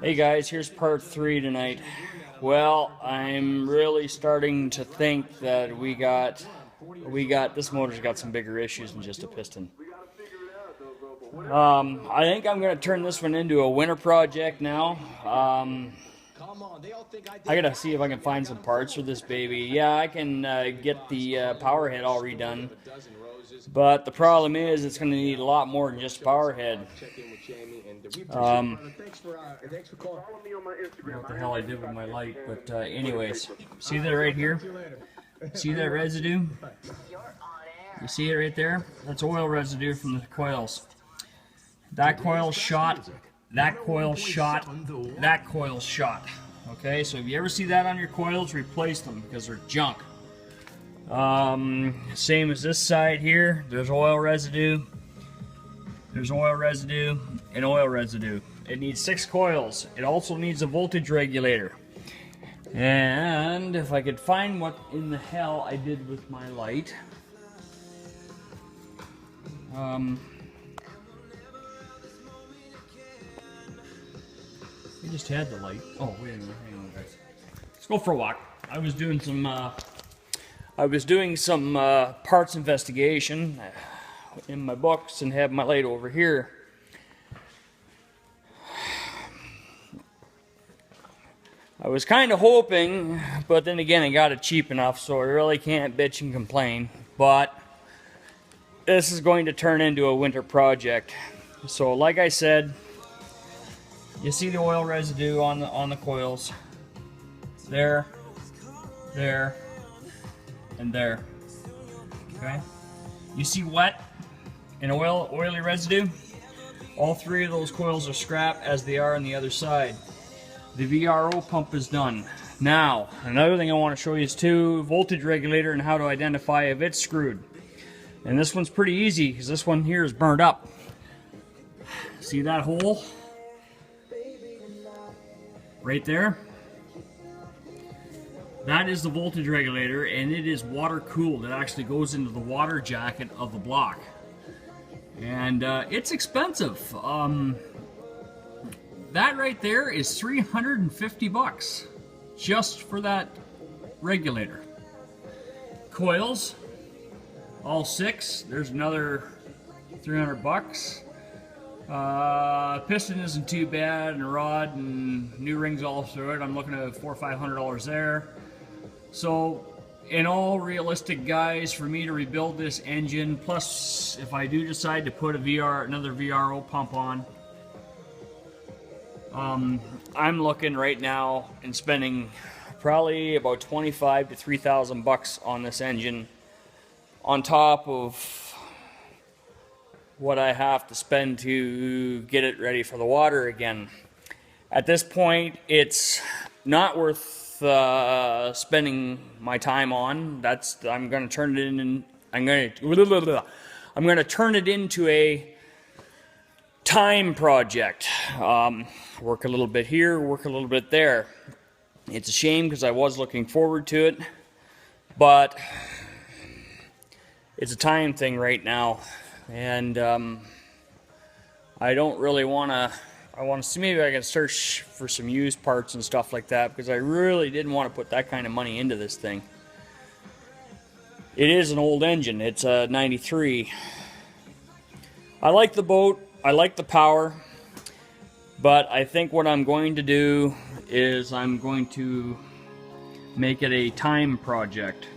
Hey guys, here's part 3 tonight. Well, I'm really starting to think that we got this motor's got some bigger issues than just a piston. I think I'm gonna turn this one into a winter project now. I gotta see if I can find some parts for this baby. Yeah, I can get the power head all redone, but the problem is it's gonna need a lot more than just a power head. I don't know what the hell I did with my light, but anyways, see that right here? See that residue? You see it right there? That's oil residue from the coils. That coil shot, that coil shot, that coil shot. Okay, so if you ever see that on your coils, replace them because they're junk. Same as this side here, there's oil residue. There's oil residue and oil residue. It needs 6 coils. It also needs a voltage regulator. And if I could find what in the hell I did with my light. I just had the light. Oh, wait a minute. Hang on, guys. Let's go for a walk. I was doing some parts investigation in my books and have my light over here. I was kind of hoping, but then again I got it cheap enough, so I really can't bitch and complain. But this is going to turn into a winter project. So like I said, you see the oil residue on the coils. There, there, and there. Okay? You see wet and oily residue? All 3 of those coils are scrap as they are on the other side. The VRO pump is done. Now, another thing I want to show you is voltage regulator and how to identify if it's screwed. And this one's pretty easy because this one here is burned up. See that hole? Right there? That is the voltage regulator, and it is water cooled. It actually goes into the water jacket of the block. And it's expensive. That right there is 350 bucks just for that regulator. Coils, all 6, there's another 300 bucks. Piston isn't too bad, and a rod and new rings all through it. I'm looking at $400 or $500 there. So, in all realistic, guys, for me to rebuild this engine, plus if I do decide to put another VRO pump on, I'm looking right now and spending probably about 25 to 3,000 bucks on this engine, on top of what I have to spend to get it ready for the water again. At this point, it's not worth spending my time on. I'm going to turn it into a time project. Work a little bit here, work a little bit there. It's a shame because I was looking forward to it, but it's a time thing right now, and I don't really want to. I want to see maybe I can search for some used parts and stuff like that, because I really didn't want to put that kind of money into this thing. It is an old engine. It's a 93. I like the boat. I like the power. But I think what I'm going to do is I'm going to make it a time project.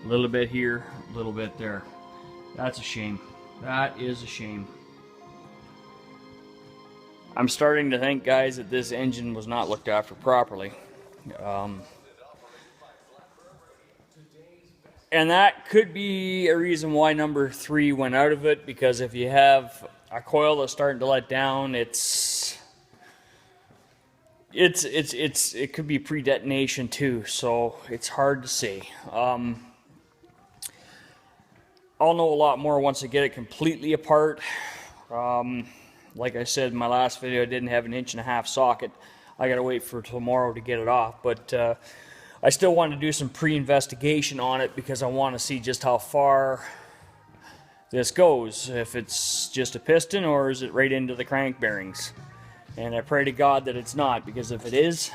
A little bit here, a little bit there. That's a shame. That is a shame. I'm starting to think, guys, that this engine was not looked after properly. And that could be a reason why number 3 went out of it, because if you have a coil that's starting to let down, it could be pre-detonation too, so it's hard to say. I'll know a lot more once I get it completely apart. Like I said in my last video, I didn't have an 1.5 inch socket. I gotta wait for tomorrow to get it off, but I still want to do some pre-investigation on it because I want to see just how far this goes. If it's just a piston or is it right into the crank bearings. And I pray to God that it's not, because if it is,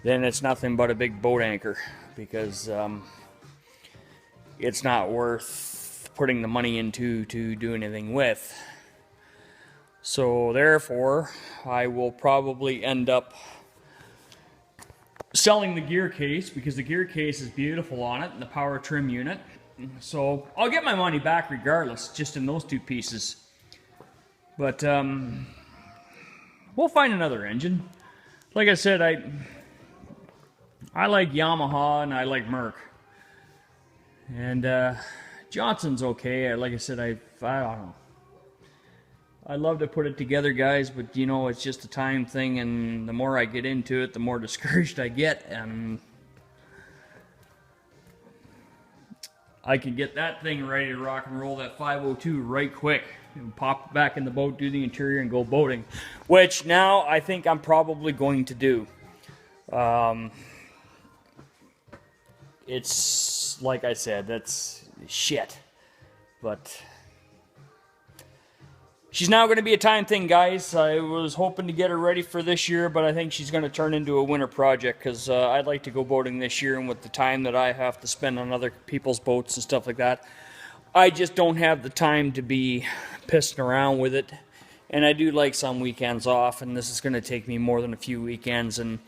then it's nothing but a big boat anchor, because it's not worth putting the money into to do anything with. So therefore, I will probably end up selling the gear case, because the gear case is beautiful on it, and the power trim unit. So I'll get my money back regardless, just in those two pieces. But we'll find another engine. Like I said, I like Yamaha and I like Merc. And Johnson's okay. Like I said, I don't know. I'd love to put it together, guys, but you know, it's just a time thing, and the more I get into it, the more discouraged I get, and I could get that thing ready to rock and roll, that 502, right quick, and pop it back in the boat, do the interior, and go boating, which now I think I'm probably going to do. It's, like I said, that's shit, but she's now going to be a time thing, guys. I was hoping to get her ready for this year, but I think she's going to turn into a winter project, because I'd like to go boating this year, and with the time that I have to spend on other people's boats and stuff like that, I just don't have the time to be pissing around with it. And I do like some weekends off, and this is going to take me more than a few weekends, and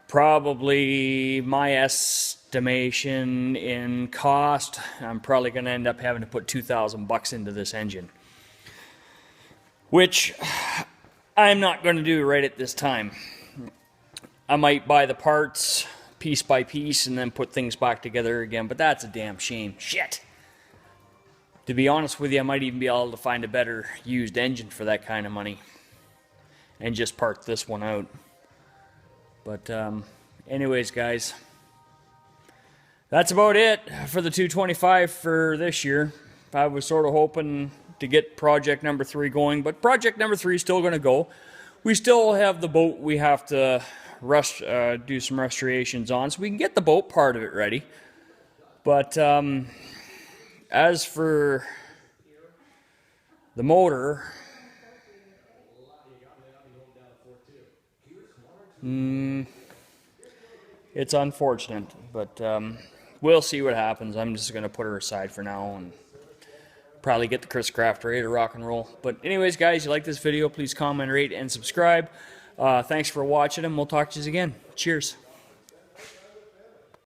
probably my estimation in cost, I'm probably going to end up having to put $2,000 into this engine, which I'm not going to do right at this time. I might buy the parts piece by piece and then put things back together again, but that's a damn shame. Shit. To be honest with you, I might even be able to find a better used engine for that kind of money and just part this one out. But anyways, guys, that's about it for the 225 for this year. I was sort of hoping to get project number 3 going, but project number 3 is still going to go. We still have the boat we have to do some restorations on, so we can get the boat part of it ready. But as for the motor, it's unfortunate, but we'll see what happens. I'm just going to put her aside for now and probably get the Chris Craft ready to rock and roll. But anyways, guys, you like this video, please comment, rate, and subscribe. Thanks for watching, and we'll talk to you again. Cheers.